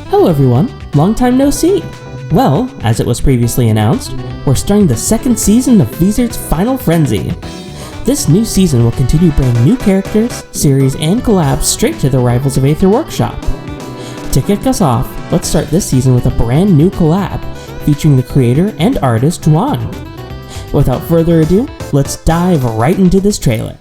Hello everyone, long time no see! Well, as it was previously announced, we're starting the second season of VVizard's Final Frenzy. This new season will continue bringing new characters, series, and collabs straight to the Rivals of Aether Workshop. To kick us off, let's start this season with a brand new collab, featuring the creator and artist Juang. Without further ado, let's dive right into this trailer.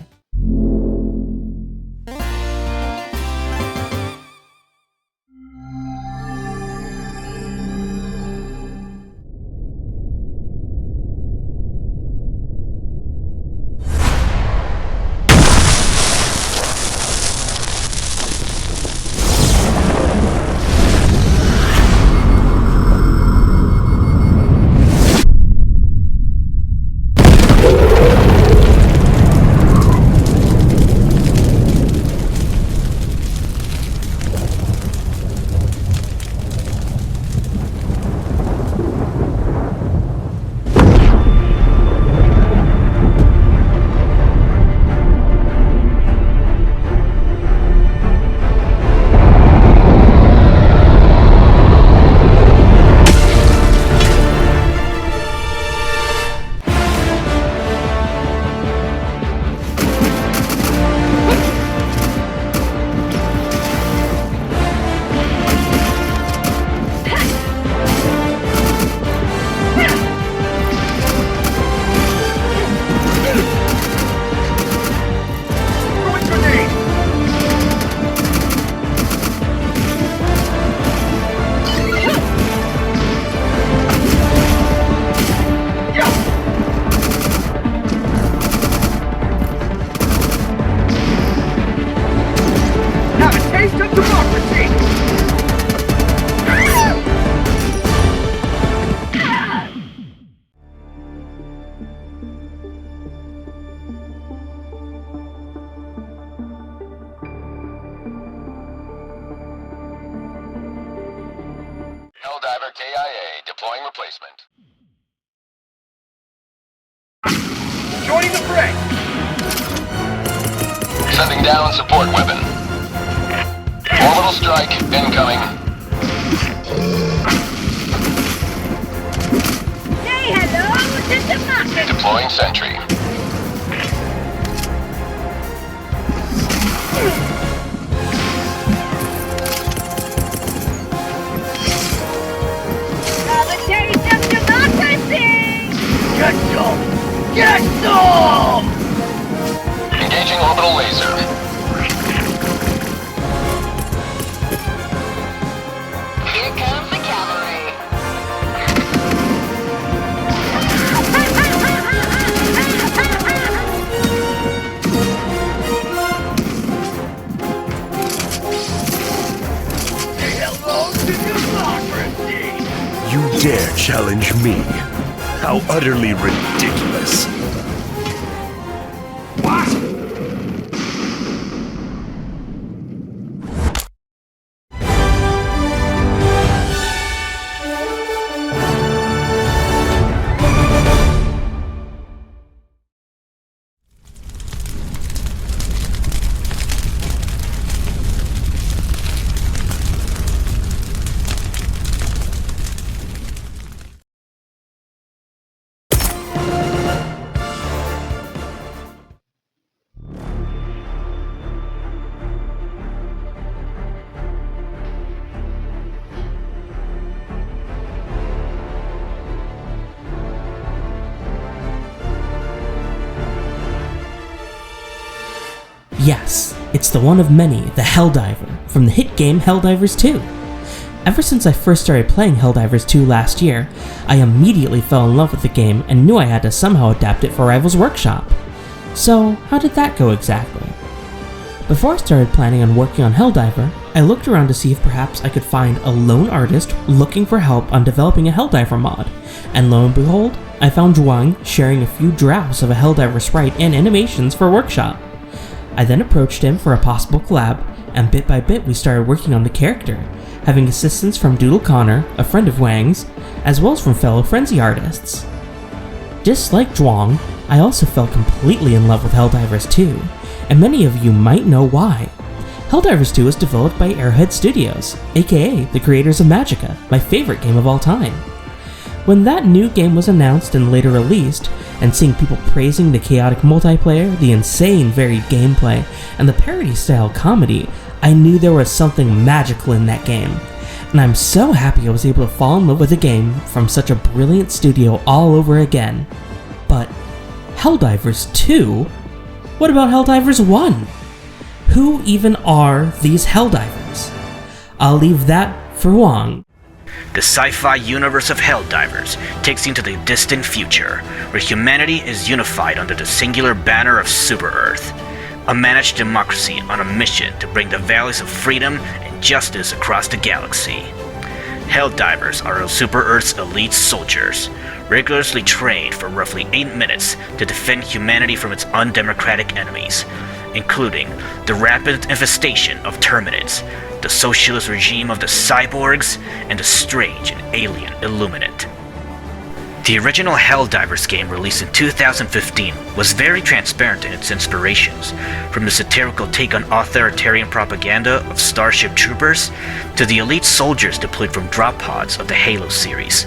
Helldiver KIA, deploying replacement. Joining the fray! Sending down support weapon. Orbital strike incoming. Say hello to democracy! Deploying sentry. Get some! Get some! Engaging orbital laser. Here comes the cavalry. Say hello to democracy! You dare challenge me? How utterly ridiculous. What? Yes, it's the one of many, the Helldiver, from the hit game Helldivers 2. Ever since I first started playing Helldivers 2 last year, I immediately fell in love with the game and knew I had to somehow adapt it for Rivals Workshop. So, how did that go exactly? Before I started planning on working on Helldiver, I looked around to see if perhaps I could find a lone artist looking for help on developing a Helldiver mod, and lo and behold, I found Juang sharing a few drafts of a Helldiver sprite and animations for Workshop. I then approached him for a possible collab, and bit by bit we started working on the character, having assistance from Doodle Connor, a friend of Wang's, as well as from fellow Frenzy artists. Just like Juang, I also fell completely in love with Helldivers 2, and many of you might know why. Helldivers 2 was developed by Airhead Studios, aka the creators of Magicka, my favorite game of all time. When that new game was announced and later released, and seeing people praising the chaotic multiplayer, the insane varied gameplay, and the parody-style comedy, I knew there was something magical in that game. And I'm so happy I was able to fall in love with a game from such a brilliant studio all over again. But Helldivers 2? What about Helldivers 1? Who even are these Helldivers? I'll leave that for Juang. The sci-fi universe of Helldivers takes you into the distant future, where humanity is unified under the singular banner of Super Earth, a managed democracy on a mission to bring the values of freedom and justice across the galaxy. Helldivers are Super Earth's elite soldiers, rigorously trained for roughly 8 minutes to defend humanity from its undemocratic enemies, including the rapid infestation of Terminids, the socialist regime of the cyborgs, and the strange and alien Illuminate. The original Helldivers game, released in 2015, was very transparent in its inspirations, from the satirical take on authoritarian propaganda of Starship Troopers to the elite soldiers deployed from drop pods of the Halo series.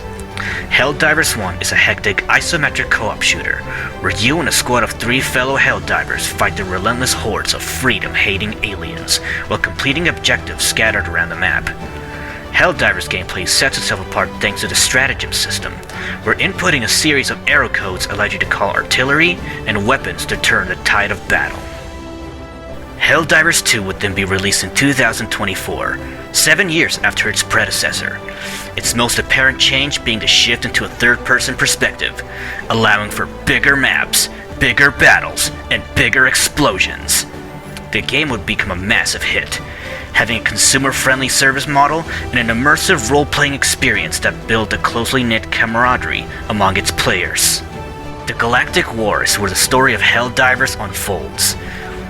Helldivers 1 is a hectic isometric co-op shooter, where you and a squad of 3 fellow Helldivers fight the relentless hordes of freedom-hating aliens, while completing objectives scattered around the map. Helldivers gameplay sets itself apart thanks to the strategems system, where inputting a series of arrow codes allowed you to call artillery and weapons to turn the tide of battle. Helldivers 2 would then be released in 2024, 7 years after its predecessor, its most apparent change being the shift into a third-person perspective, allowing for bigger maps, bigger battles, and bigger explosions. The game would become a massive hit, having a consumer-friendly service model and an immersive role-playing experience that built a closely knit camaraderie among its players. The Galactic War is where the story of Helldivers unfolds,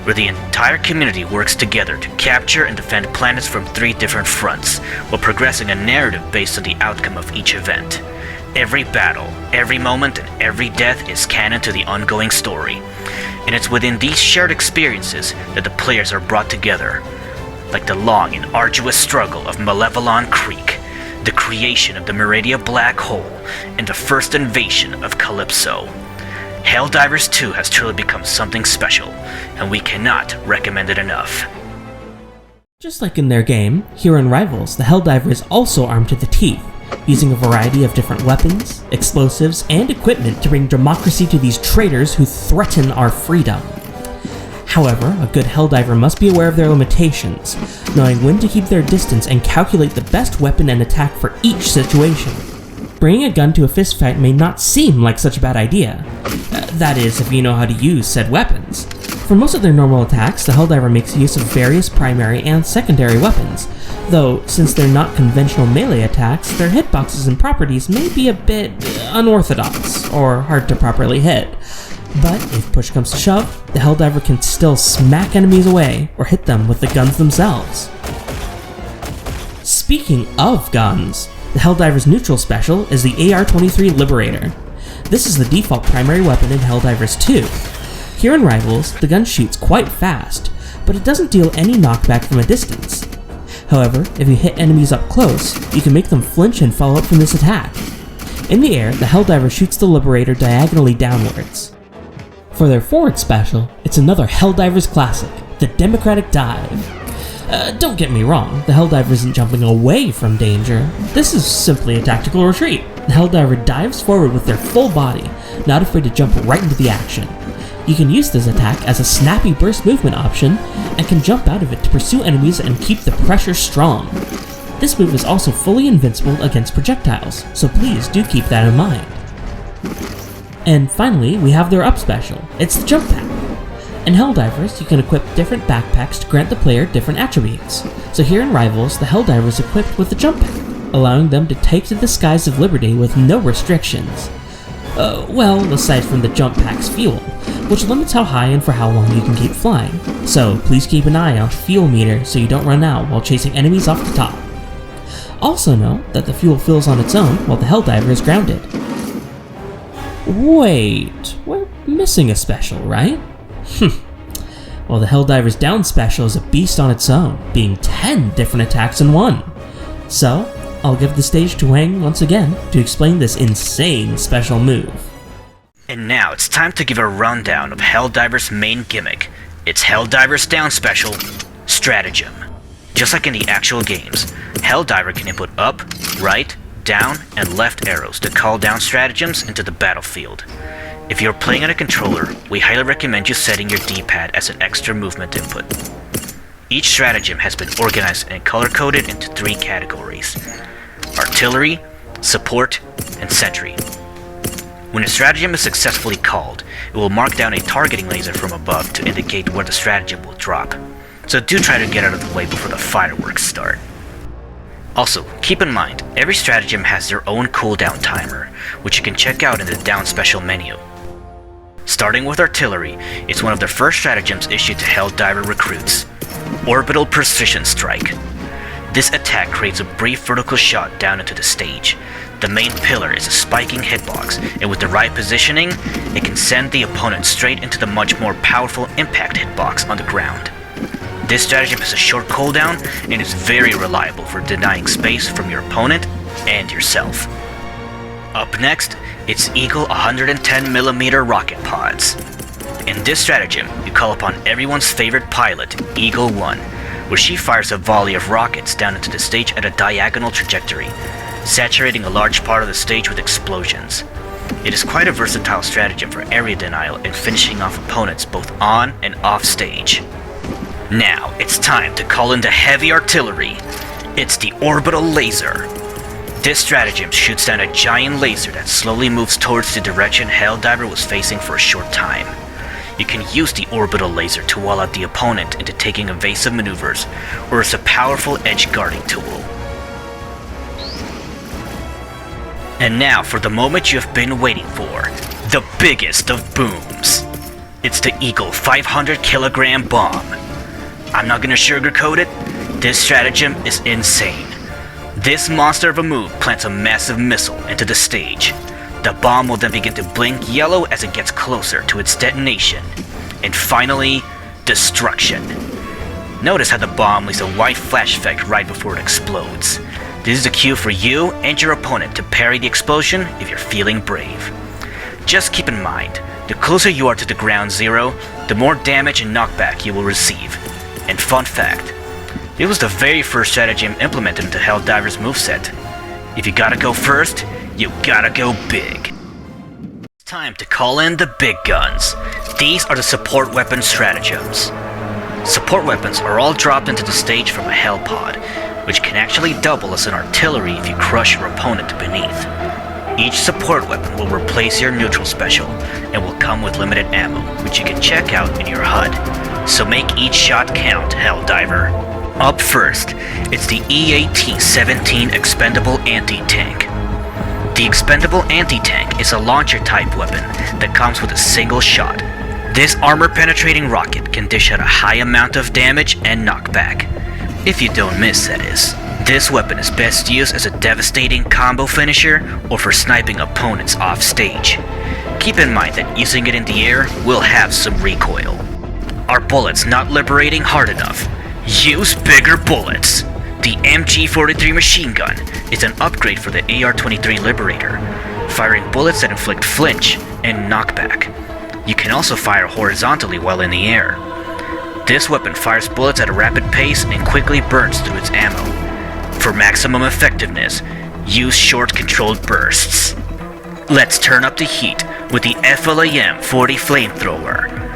where the entire community works together to capture and defend planets from 3 different fronts, while progressing a narrative based on the outcome of each event. Every battle, every moment, and every death is canon to the ongoing story, and it's within these shared experiences that the players are brought together, like the long and arduous struggle of Malevelon Creek, the creation of the Meridia Black Hole, and the first invasion of Calypso. Helldivers 2 has truly become something special, and we cannot recommend it enough. Just like in their game, here in Rivals, the Helldiver is also armed to the teeth, using a variety of different weapons, explosives, and equipment to bring democracy to these traitors who threaten our freedom. However, a good Helldiver must be aware of their limitations, knowing when to keep their distance and calculate the best weapon and attack for each situation. Bringing a gun to a fistfight may not seem like such a bad idea. That is, if you know how to use said weapons. For most of their normal attacks, the Helldiver makes use of various primary and secondary weapons, though since they're not conventional melee attacks, their hitboxes and properties may be a bit unorthodox, or hard to properly hit. But if push comes to shove, the Helldiver can still smack enemies away, or hit them with the guns themselves. Speaking of guns, the Helldiver's neutral special is the AR-23 Liberator. This is the default primary weapon in Helldivers 2. Here in Rivals, the gun shoots quite fast, but it doesn't deal any knockback from a distance. However, if you hit enemies up close, you can make them flinch and follow up from this attack. In the air, the Helldiver shoots the Liberator diagonally downwards. For their forward special, it's another Helldivers classic, the Democratic Dive. Don't get me wrong, the Helldiver isn't jumping away from danger. This is simply a tactical retreat. The Helldiver dives forward with their full body, not afraid to jump right into the action. You can use this attack as a snappy burst movement option, and can jump out of it to pursue enemies and keep the pressure strong. This move is also fully invincible against projectiles, so please do keep that in mind. And finally, we have their up special. It's the Jump Pack. In Helldivers, you can equip different backpacks to grant the player different attributes. So here in Rivals, the Helldiver is equipped with the Jump Pack, allowing them to take to the skies of liberty with no restrictions. Well, aside from the Jump Pack's fuel, which limits how high and for how long you can keep flying. So please keep an eye on the fuel meter so you don't run out while chasing enemies off the top. Also know that the fuel fills on its own while the Helldiver is grounded. Wait, we're missing a special, right? while the Helldivers down special is a beast on its own, being 10 different attacks in one. So, I'll give the stage to Juang once again to explain this insane special move. And now it's time to give a rundown of Helldiver's main gimmick. It's Helldiver's down special, Stratagem. Just like in the actual games, Helldiver can input up, right, down, and left arrows to call down stratagems into the battlefield. If you're playing on a controller, we highly recommend you setting your D-pad as an extra movement input. Each stratagem has been organized and color-coded into 3 categories: Artillery, Support, and Sentry. When a stratagem is successfully called, it will mark down a targeting laser from above to indicate where the stratagem will drop. So do try to get out of the way before the fireworks start. Also, keep in mind, every stratagem has their own cooldown timer, which you can check out in the down special menu. Starting with Artillery, it's one of the first stratagems issued to Helldiver recruits. Orbital Precision Strike. This attack creates a brief vertical shot down into the stage. The main pillar is a spiking hitbox, and with the right positioning, it can send the opponent straight into the much more powerful impact hitbox on the ground. This stratagem has a short cooldown and is very reliable for denying space from your opponent and yourself. Up next, it's Eagle 110mm rocket pods. In this stratagem, you call upon everyone's favorite pilot, Eagle 1, where she fires a volley of rockets down into the stage at a diagonal trajectory, saturating a large part of the stage with explosions. It is quite a versatile stratagem for area denial and finishing off opponents both on and off stage. Now, it's time to call in the heavy artillery. It's the Orbital Laser. This stratagem shoots down a giant laser that slowly moves towards the direction Helldiver was facing for a short time. You can use the Orbital Laser to wall out the opponent into taking evasive maneuvers, or as a powerful edge guarding tool. And now for the moment you have been waiting for, the biggest of booms. It's the Eagle 500kg bomb. I'm not gonna sugarcoat it, this stratagem is insane. This monster of a move plants a massive missile into the stage. The bomb will then begin to blink yellow as it gets closer to its detonation. And finally, destruction. Notice how the bomb leaves a white flash effect right before it explodes. This is a cue for you and your opponent to parry the explosion if you're feeling brave. Just keep in mind, the closer you are to the ground zero, the more damage and knockback you will receive. And fun fact, it was the very first stratagem implemented into Helldiver's moveset. If you gotta go first, you gotta go big. It's time to call in the big guns. These are the support weapon stratagems. Support weapons are all dropped into the stage from a Hell pod, which can actually double as an artillery if you crush your opponent beneath. Each support weapon will replace your neutral special, and will come with limited ammo, which you can check out in your HUD. So make each shot count, Helldiver. Up first, it's the EAT-17 Expendable Anti-Tank. The Expendable Anti-Tank is a launcher-type weapon that comes with a single shot. This armor-penetrating rocket can dish out a high amount of damage and knockback. If you don't miss, that is. This weapon is best used as a devastating combo finisher or for sniping opponents off stage. Keep in mind that using it in the air will have some recoil. Are bullets not liberating hard enough? Use bigger bullets! The MG43 machine gun is an upgrade for the AR-23 Liberator, firing bullets that inflict flinch and knockback. You can also fire horizontally while in the air. This weapon fires bullets at a rapid pace and quickly burns through its ammo. For maximum effectiveness, use short controlled bursts. Let's turn up the heat with the FLAM-40 Flamethrower.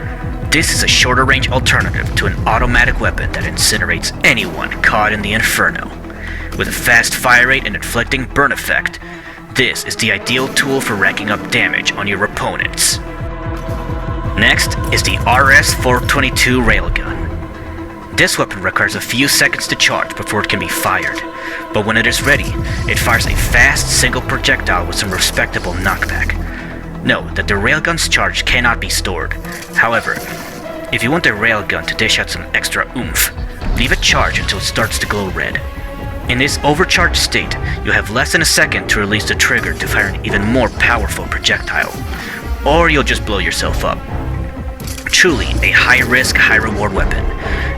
This is a shorter range alternative to an automatic weapon that incinerates anyone caught in the inferno. With a fast fire rate and inflicting burn effect, this is the ideal tool for racking up damage on your opponents. Next is the RS-422 Railgun. This weapon requires a few seconds to charge before it can be fired, but when it is ready, it fires a fast single projectile with some respectable knockback. Note that the railgun's charge cannot be stored. However, if you want the railgun to dish out some extra oomph, leave it charged until it starts to glow red. In this overcharged state, you have less than a second to release the trigger to fire an even more powerful projectile, or you'll just blow yourself up. truly a high-risk, high-reward weapon.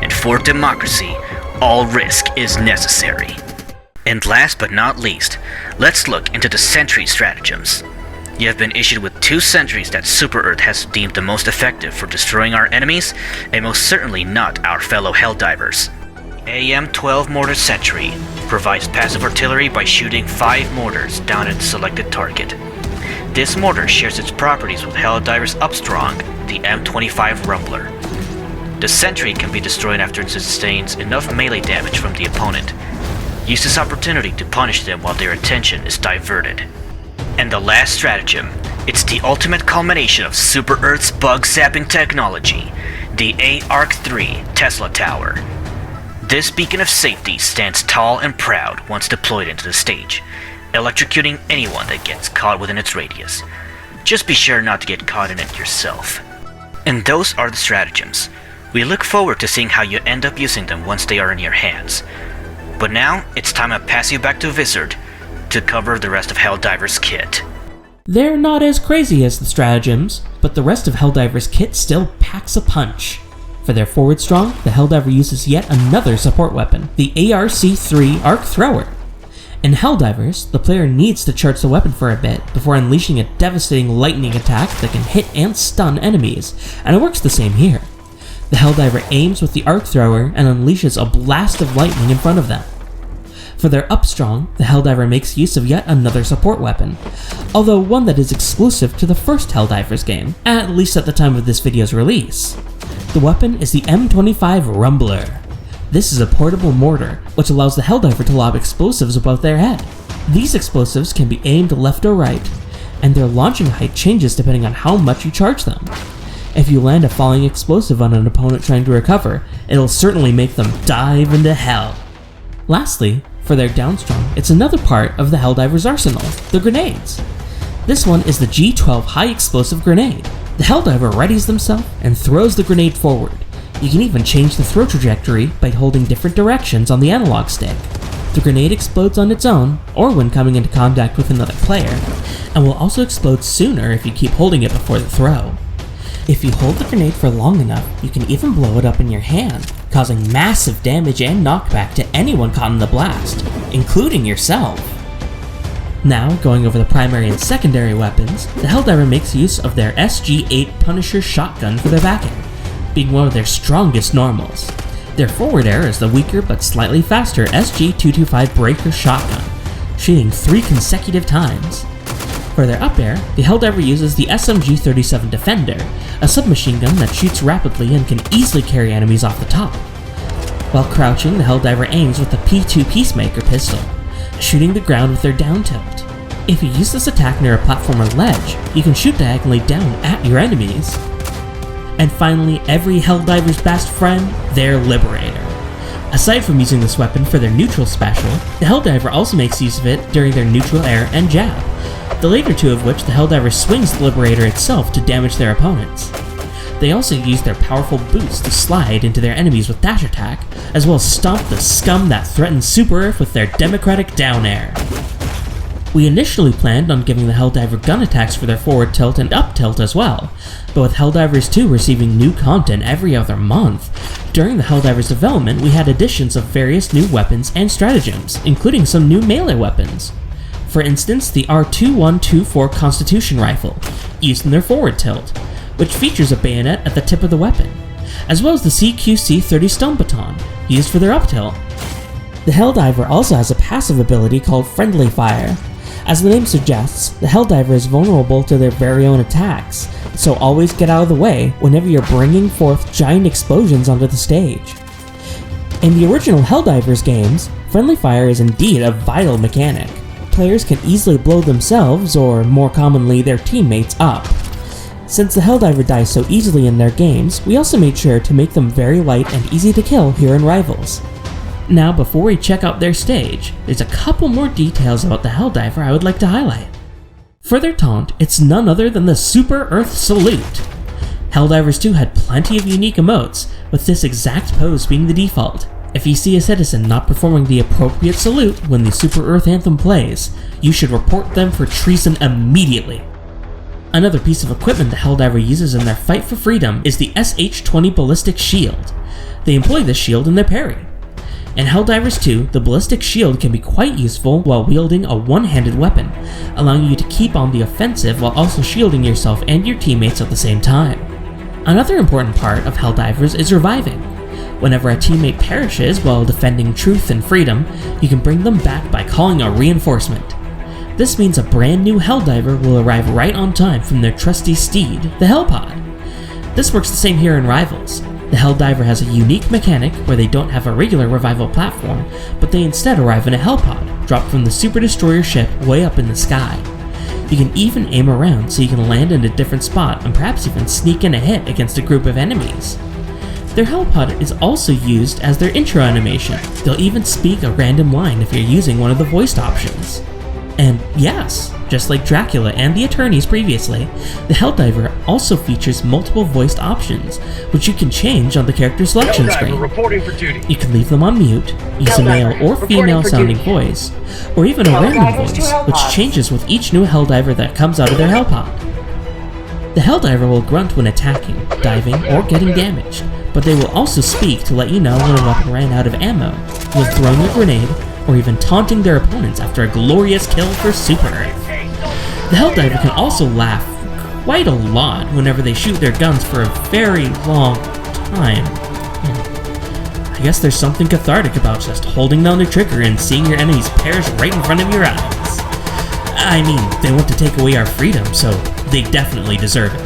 And for democracy, all risk is necessary. And last but not least, let's look into the Sentry stratagems. You have been issued with 2 sentries that Super Earth has deemed the most effective for destroying our enemies, and most certainly not our fellow Helldivers. AM-12 Mortar Sentry provides passive artillery by shooting 5 mortars down at the selected target. This mortar shares its properties with Helldiver's Upstrong, the M25 Rumbler. The Sentry can be destroyed after it sustains enough melee damage from the opponent. Use this opportunity to punish them while their attention is diverted. And the last stratagem, it's the ultimate culmination of Super Earth's bug-zapping technology, the ARC-3 Tesla Tower. This beacon of safety stands tall and proud once deployed into the stage, electrocuting anyone that gets caught within its radius. Just be sure not to get caught in it yourself. And those are the stratagems. We look forward to seeing how you end up using them once they are in your hands. But now, it's time I pass you back to VVizard to cover the rest of Helldiver's kit. They're not as crazy as the stratagems, but the rest of Helldiver's kit still packs a punch. For their forward strong, the Helldiver uses yet another support weapon, the ARC-3 Arc Thrower. In Helldivers, the player needs to charge the weapon for a bit before unleashing a devastating lightning attack that can hit and stun enemies, and it works the same here. The Helldiver aims with the Arc Thrower and unleashes a blast of lightning in front of them. For their Upstrong, the Helldiver makes use of yet another support weapon, although one that is exclusive to the first Helldivers game, at least at the time of this video's release. The weapon is the M25 Rumbler. This is a portable mortar, which allows the Helldiver to lob explosives above their head. These explosives can be aimed left or right, and their launching height changes depending on how much you charge them. If you land a falling explosive on an opponent trying to recover, it'll certainly make them dive into hell. Lastly, for their downstrong, it's another part of the Helldiver's arsenal, the grenades. This one is the G12 high explosive grenade. The Helldiver readies themselves and throws the grenade forward. You can even change the throw trajectory by holding different directions on the analog stick. The grenade explodes on its own, or when coming into contact with another player, and will also explode sooner if you keep holding it before the throw. If you hold the grenade for long enough, you can even blow it up in your hand, causing massive damage and knockback to anyone caught in the blast, including yourself. Now, going over the primary and secondary weapons, the Helldiver makes use of their SG-8 Punisher shotgun for their backing, being one of their strongest normals. Their forward air is the weaker but slightly faster SG-225 Breaker shotgun, shooting 3 consecutive times. For their up air, the Helldiver uses the SMG-37 Defender, a submachine gun that shoots rapidly and can easily carry enemies off the top. While crouching, the Helldiver aims with the P2 Peacemaker pistol, shooting the ground with their down tilt. If you use this attack near a platform or ledge, you can shoot diagonally down at your enemies. And finally, every Helldiver's best friend, their Liberator. Aside from using this weapon for their neutral special, the Helldiver also makes use of it during their neutral air and jab, the later two of which the Helldiver swings the Liberator itself to damage their opponents. They also use their powerful boost to slide into their enemies with dash attack, as well as stomp the scum that threatens Super Earth with their democratic down air. We initially planned on giving the Helldiver gun attacks for their forward tilt and up tilt as well, but with Helldivers 2 receiving new content every other month, during the Helldivers development we had additions of various new weapons and stratagems, including some new melee weapons. For instance, the R2124 Constitution Rifle, used in their forward tilt, which features a bayonet at the tip of the weapon, as well as the CQC-30 Stone Baton, used for their up tilt. The Helldiver also has a passive ability called Friendly Fire. As the name suggests, the Helldiver is vulnerable to their very own attacks, so always get out of the way whenever you're bringing forth giant explosions onto the stage. In the original Helldivers games, Friendly Fire is indeed a vital mechanic. Players can easily blow themselves, or more commonly their teammates, up. Since the Helldiver dies so easily in their games, we also made sure to make them very light and easy to kill here in Rivals. Now, before we check out their stage, there's a couple more details about the Helldiver I would like to highlight. For their taunt, it's none other than the Super Earth Salute. Helldivers 2 had plenty of unique emotes, with this exact pose being the default. If you see a citizen not performing the appropriate salute when the Super Earth Anthem plays, you should report them for treason immediately. Another piece of equipment the Helldiver uses in their fight for freedom is the SH-20 ballistic shield. They employ this shield in their parry. In Helldivers 2, the ballistic shield can be quite useful while wielding a one-handed weapon, allowing you to keep on the offensive while also shielding yourself and your teammates at the same time. Another important part of Helldivers is reviving. Whenever a teammate perishes while defending truth and freedom, you can bring them back by calling a reinforcement. This means a brand new Helldiver will arrive right on time from their trusty steed, the Hellpod. This works the same here in Rivals. The Helldiver has a unique mechanic where they don't have a regular revival platform, but they instead arrive in a Hellpod, dropped from the Super Destroyer ship way up in the sky. You can even aim around so you can land in a different spot and perhaps even sneak in a hit against a group of enemies. Their Hellpod is also used as their intro animation. They'll even speak a random line if you're using one of the voiced options. And yes, just like Dracula and the Attorneys previously, the Helldiver also features multiple voiced options, which you can change on the character selection screen. Reporting for duty. You can leave them on mute, use a male or female sounding voice, or even a random voice, which changes with each new Helldiver that comes out of their Hellpod. The Helldiver will grunt when attacking, diving, or getting damaged, but they will also speak to let you know when a weapon ran out of ammo, with throwing a grenade, or even taunting their opponents after a glorious kill for Super Earth. The Helldiver can also laugh quite a lot whenever they shoot their guns for a very long time. I guess there's something cathartic about just holding down the trigger and seeing your enemies perish right in front of your eyes. I mean, they want to take away our freedom, so they definitely deserve it.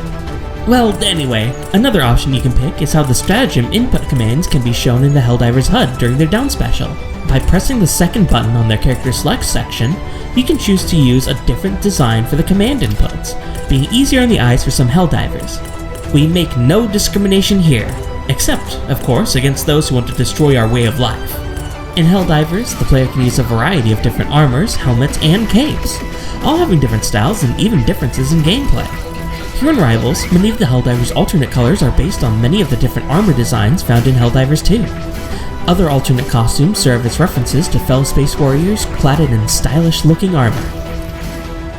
Well, anyway, another option you can pick is how the stratagem input commands can be shown in the Helldiver's HUD during their down special. By pressing the second button on their character select section, you can choose to use a different design for the command inputs, being easier on the eyes for some Helldivers. We make no discrimination here, except, of course, against those who want to destroy our way of life. In Helldivers, the player can use a variety of different armors, helmets, and capes, all having different styles and even differences in gameplay. Here in Rivals, many of the Helldivers' alternate colors are based on many of the different armor designs found in Helldivers 2. Other alternate costumes serve as references to fellow space warriors clad in stylish-looking armor.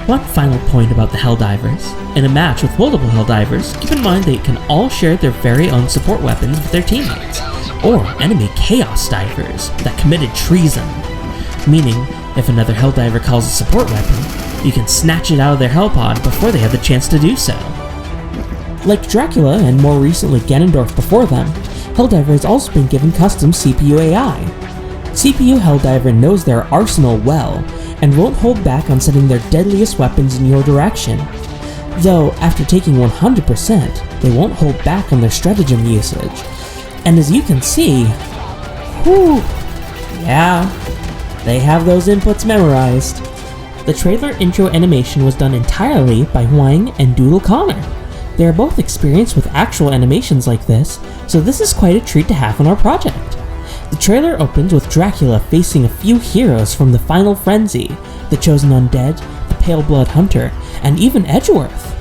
One final point about the Helldivers. In a match with multiple Helldivers, keep in mind they can all share their very own support weapons with their teammates, or enemy Chaos Divers that committed treason. Meaning, if another Helldiver calls a support weapon, you can snatch it out of their Hellpod before they have the chance to do so. Like Dracula and more recently Ganondorf before them, Helldiver has also been given custom CPU AI. CPU Helldiver knows their arsenal well, and won't hold back on sending their deadliest weapons in your direction. Though, after taking 100%, they won't hold back on their stratagem usage. And as you can see, yeah, they have those inputs memorized. The trailer intro animation was done entirely by Juang and Doodle Connor. They are both experienced with actual animations like this, so this is quite a treat to have on our project. The trailer opens with Dracula facing a few heroes from the Final Frenzy, the Chosen Undead, the Pale Blood Hunter, and even Edgeworth.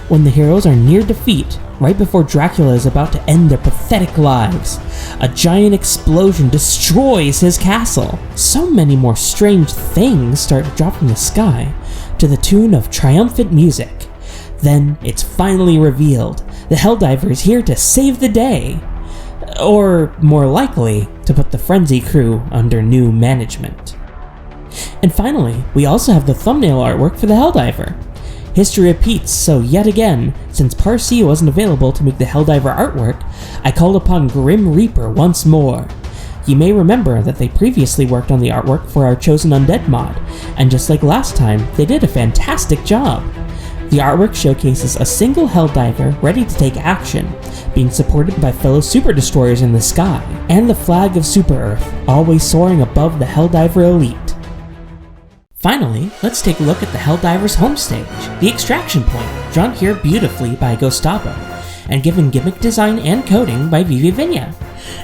When the heroes are near defeat, right before Dracula is about to end their pathetic lives, a giant explosion destroys his castle. So many more strange things start to drop from the sky, to the tune of triumphant music. Then it's finally revealed, the Helldiver is here to save the day. Or, more likely, to put the Frenzy crew under new management. And finally, we also have the thumbnail artwork for the Helldiver. History repeats, so yet again, since Parsi wasn't available to make the Helldiver artwork, I called upon Grim Reaper once more. You may remember that they previously worked on the artwork for our Chosen Undead mod, and just like last time, they did a fantastic job. The artwork showcases a single Helldiver ready to take action, being supported by fellow Super Destroyers in the sky, and the flag of Super Earth, always soaring above the Helldiver elite. Finally, let's take a look at the Helldiver's homestage, the Extraction Point, drawn here beautifully by Gustavo, and given gimmick design and coding by VVizard.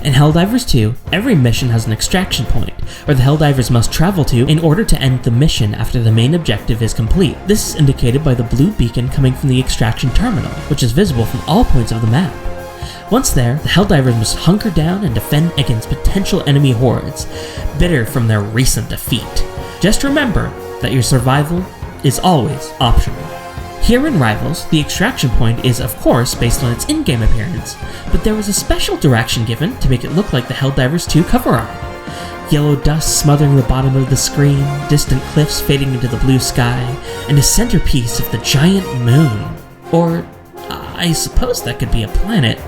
In Helldivers 2, every mission has an extraction point, where the Helldivers must travel to in order to end the mission after the main objective is complete. This is indicated by the blue beacon coming from the extraction terminal, which is visible from all points of the map. Once there, the Helldivers must hunker down and defend against potential enemy hordes, bitter from their recent defeat. Just remember that your survival is always optional. Here in Rivals, the extraction point is of course based on its in-game appearance, but there was a special direction given to make it look like the Helldivers 2 cover art. Yellow dust smothering the bottom of the screen, distant cliffs fading into the blue sky, and a centerpiece of the giant moon. Or, I suppose that could be a planet.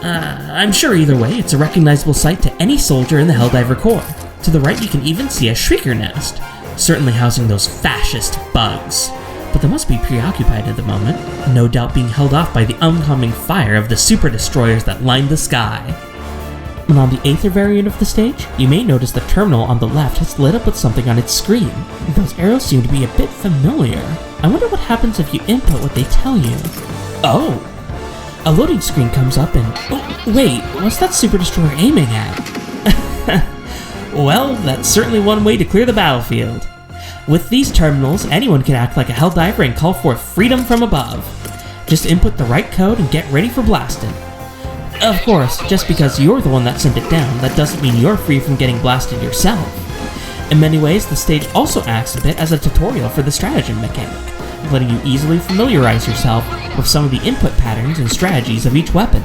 I'm sure either way, it's a recognizable sight to any soldier in the Helldiver Corps. To the right you can even see a Shrieker nest, certainly housing those fascist bugs. But they must be preoccupied at the moment, no doubt being held off by the oncoming fire of the super destroyers that line the sky. And on the Aether variant of the stage, you may notice the terminal on the left has lit up with something on its screen. Those arrows seem to be a bit familiar. I wonder what happens if you input what they tell you. Oh! A loading screen comes up and... Oh, wait, what's that super destroyer aiming at? Well, that's certainly one way to clear the battlefield. With these terminals, anyone can act like a Helldiver and call for freedom from above. Just input the right code and get ready for blasting. Of course, just because you're the one that sent it down, that doesn't mean you're free from getting blasted yourself. In many ways, the stage also acts a bit as a tutorial for the stratagem mechanic, letting you easily familiarize yourself with some of the input patterns and strategies of each weapon.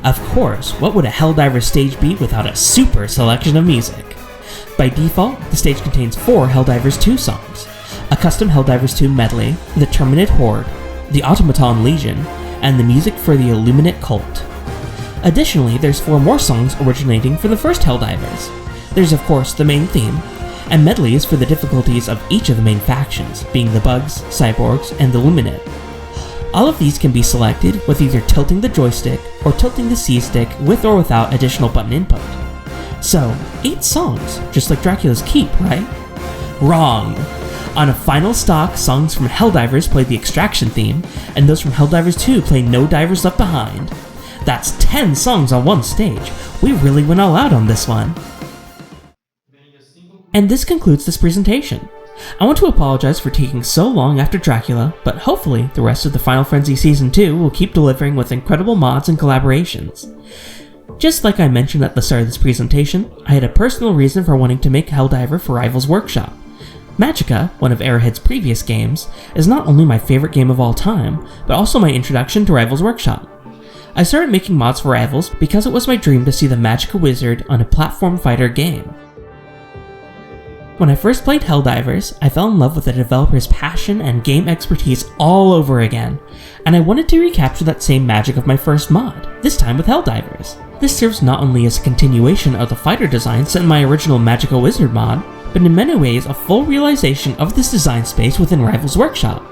Of course, what would a Helldiver stage be without a super selection of music? By default, the stage contains 4 Helldivers 2 songs, a custom Helldivers 2 medley, the Terminate Horde, the Automaton Legion, and the music for the Illuminate Cult. Additionally, there's 4 more songs originating from the first Helldivers. There's of course the main theme, and medleys for the difficulties of each of the main factions, being the Bugs, Cyborgs, and the Illuminate. All of these can be selected with either tilting the joystick or tilting the C-stick with or without additional button input. So, 8 songs, just like Dracula's Keep, right? Wrong! On a final stock, songs from Helldivers play the Extraction theme, and those from Helldivers 2 play No Divers Left Behind. That's 10 songs on one stage. We really went all out on this one. And this concludes this presentation. I want to apologize for taking so long after Dracula, but hopefully the rest of the Final Frenzy Season 2 will keep delivering with incredible mods and collaborations. Just like I mentioned at the start of this presentation, I had a personal reason for wanting to make Helldiver for Rivals Workshop. Magicka, one of Arrowhead's previous games, is not only my favorite game of all time, but also my introduction to Rivals Workshop. I started making mods for Rivals because it was my dream to see the Magicka wizard on a platform fighter game. When I first played Helldivers, I fell in love with the developer's passion and game expertise all over again, and I wanted to recapture that same magic of my first mod, this time with Helldivers. This serves not only as a continuation of the fighter design set in my original Magicka Wizard mod, but in many ways a full realization of this design space within Rivals Workshop.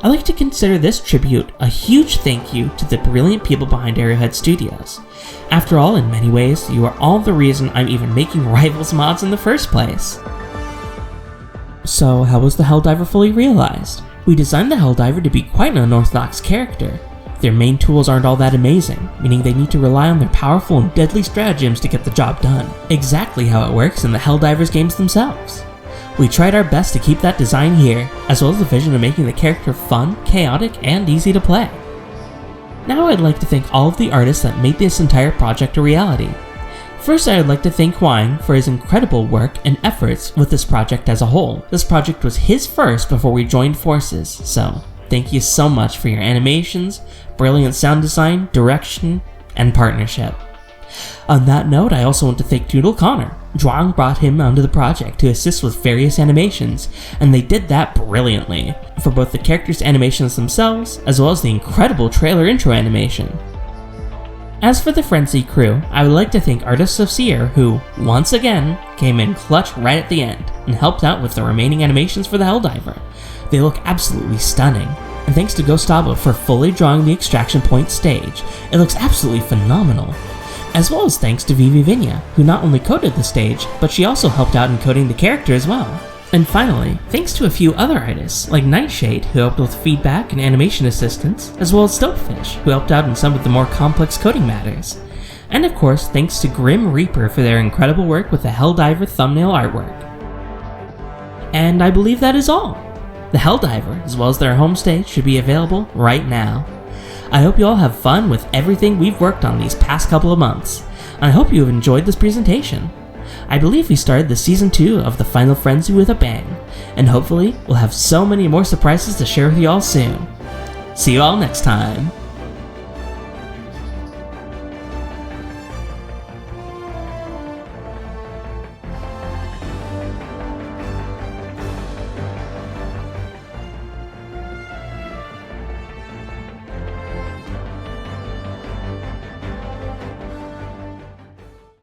I like to consider this tribute a huge thank you to the brilliant people behind Arrowhead Studios. After all, in many ways, you are all the reason I'm even making Rivals mods in the first place. So, how was the Helldiver fully realized? We designed the Helldiver to be quite an unorthodox character. Their main tools aren't all that amazing, meaning they need to rely on their powerful and deadly stratagems to get the job done, exactly how it works in the Helldivers games themselves. We tried our best to keep that design here, as well as the vision of making the character fun, chaotic, and easy to play. Now I'd like to thank all of the artists that made this entire project a reality. First, I would like to thank Juang for his incredible work and efforts with this project as a whole. This project was his first before we joined forces, so thank you so much for your animations, brilliant sound design, direction, and partnership. On that note, I also want to thank Doodle Connor. Juang brought him onto the project to assist with various animations, and they did that brilliantly, for both the characters' animations themselves, as well as the incredible trailer intro animation. As for the Frenzy crew, I would like to thank Artists of Seer who, once again, came in clutch right at the end, and helped out with the remaining animations for the Helldiver. They look absolutely stunning. And thanks to Gustavo for fully drawing the extraction point stage, it looks absolutely phenomenal. As well as thanks to VVizard, who not only coded the stage, but she also helped out in coding the character as well. And finally, thanks to a few other artists, like Nightshade, who helped with feedback and animation assistance, as well as Stopefish, who helped out in some of the more complex coding matters. And of course, thanks to Grim Reaper for their incredible work with the Helldiver thumbnail artwork. And I believe that is all. The Helldiver, as well as their home stage, should be available right now. I hope you all have fun with everything we've worked on these past couple of months, and I hope you have enjoyed this presentation. I believe we started the Season 2 of the Final Frenzy with a bang, and hopefully we'll have so many more surprises to share with you all soon. See you all next time!